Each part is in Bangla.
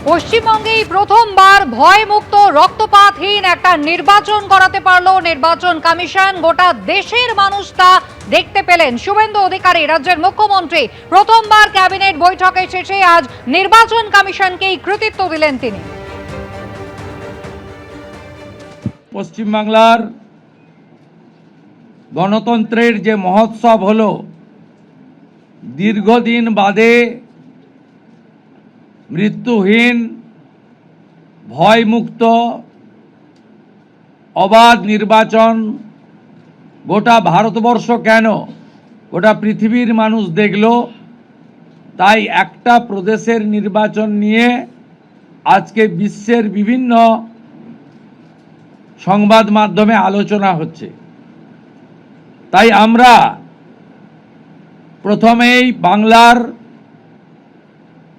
পশ্চিমবঙ্গেই প্রথমবার ভয়মুক্ত রক্তপাতহীন একটা নির্বাচন করাতে পারল নির্বাচন কমিশন। গোটা দেশের মানুষ তা দেখতে পেলেন। শুভেন্দু অধিকারী রাজ্যের মুখ্যমন্ত্রী প্রথমবার ক্যাবিনেট বৈঠকে শেষে আজ নির্বাচন কমিশনকেই কৃতিত্ব দিলেন তিনি। পশ্চিমবাংলার গণতন্ত্রের যে মহোৎসব হলো, দীর্ঘদিন বাদে মৃত্যুহীন, ভয়মুক্ত, অবাধ নির্বাচন গোটা ভারতবর্ষ কেন গোটা পৃথিবীর মানুষ দেখল। তাই একটা প্রদেশের নির্বাচন নিয়ে আজকে বিশ্বের বিভিন্ন সংবাদ মাধ্যমে আলোচনা হচ্ছে। তাই আমরা প্রথমেই বাংলার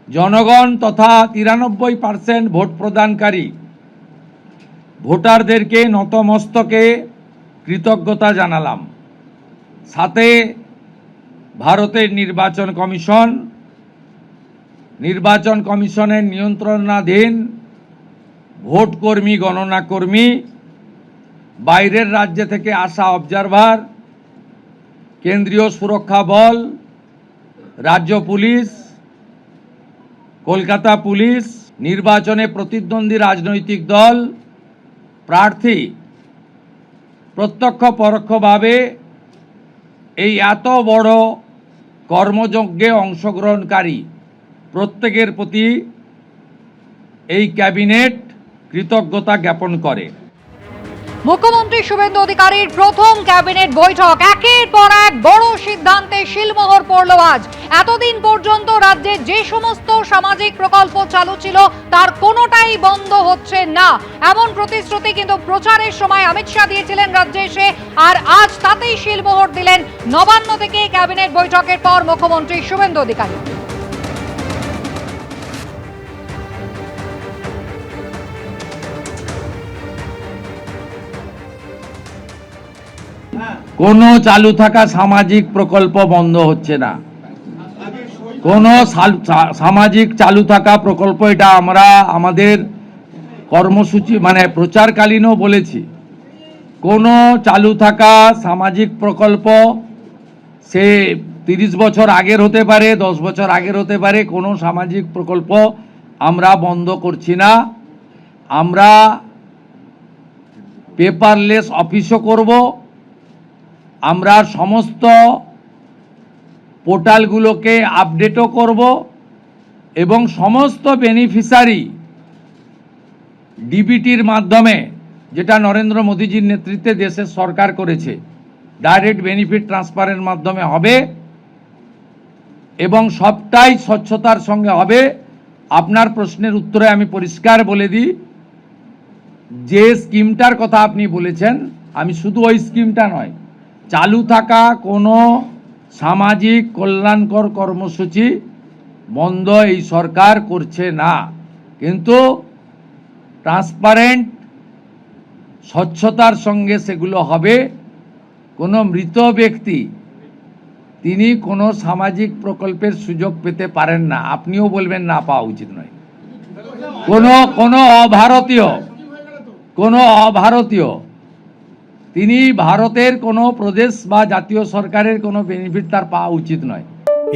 জনগণ তথা 93% ভোট প্রদানকারী ভোটারদেরকে নতমস্তকে কৃতজ্ঞতা জানালাম। সাথে ভারতের নির্বাচন কমিশনের নিয়ন্ত্রণাধীন ভোট কর্মী, গণনা কর্মী, বাইরের রাজ্য থেকে আসা অবজারভার, কেন্দ্রীয় সুরক্ষা বল, রাজ্য পুলিশ, কলকাতা পুলিশ, নির্বাচনে প্রতিদ্বন্দ্বী রাজনৈতিক দল, প্রার্থী, প্রত্যক্ষ পরোক্ষভাবে এই এত বড় কর্মযজ্ঞে অংশগ্রহণকারী প্রত্যেকের প্রতি এই ক্যাবিনেট কৃতজ্ঞতা জ্ঞাপন করে। মুখ্যমন্ত্রী শুভেন্দু অধিকারীর প্রথম ক্যাবিনেট বৈঠক, একের পর এক বড় সিদ্ধান্তে শিলমোহর পড়ল আজ। এতদিন পর্যন্ত রাজ্যে যে সমস্ত সামাজিক প্রকল্প চালু ছিল তার কোনোটাই বন্ধ হচ্ছে না, এমন প্রতিশ্রুতি কিন্তু প্রচারের সময় অমিত শাহ দিয়েছিলেন রাজ্যে এসে। আর আজ তাতেই শিলমোহর দিলেন নবান্ন থেকে ক্যাবিনেট বৈঠকের পর মুখ্যমন্ত্রী শুভেন্দু অধিকারী। কোনো চালু থাকা সামাজিক প্রকল্প বন্ধ হচ্ছে না। কোনো সামাজিক চালু থাকা প্রকল্প, এটা আমরা আমাদের কর্মসূচি প্রচারকালীনও বলেছি। কোনো চালু থাকা সামাজিক প্রকল্প সে 30 বছর আগের হতে পারে, 10 বছর আগের হতে পারে, কোনো সামাজিক প্রকল্প আমরা বন্ধ করছি না। আমরা পেপারলেস অফিসও করব। আমরা সমস্ত পোর্টালগুলোকে আপডেটও করব এবং সমস্ত বেনিফিশিয়ারি ডিবিটির মাধ্যমে, যেটা নরেন্দ্র মোদীজির নেতৃত্বে দেশের সরকার করেছে, ডাইরেক্ট বেনিফিট ট্রান্সফারের মাধ্যমে হবে এবং সবটাই স্বচ্ছতার সঙ্গে হবে। আপনার প্রশ্নের উত্তরে আমি পরিষ্কার বলে দিই, যে স্কিমটার কথা আপনি বলেছেন, আমি শুধু ওই স্কিমটা নয়, চালু থাকা কোনো সামাজিক কল্যাণকর কর্মসূচি বন্ধ এই সরকার করছে না, কিন্তু ট্রান্সপারেন্ট, স্বচ্ছতার সঙ্গে সেগুলো হবে। কোনো মৃত ব্যক্তি তিনি কোনো সামাজিক প্রকল্পের সুযোগ পেতে পারেন না, আপনিও বলবেন না পাওয়া উচিত নয়। কোনো অভারতীয় তিনি ভারতের কোনো প্রদেশ বা জাতীয় সরকারের কোনো বেনিফিট তার পাওয়া উচিত নয়।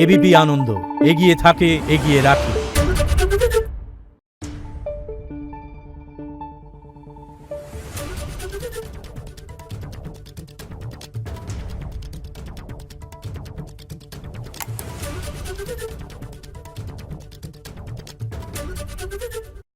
এবিপি আনন্দ, এগিয়ে থাকে, এগিয়ে রাখে।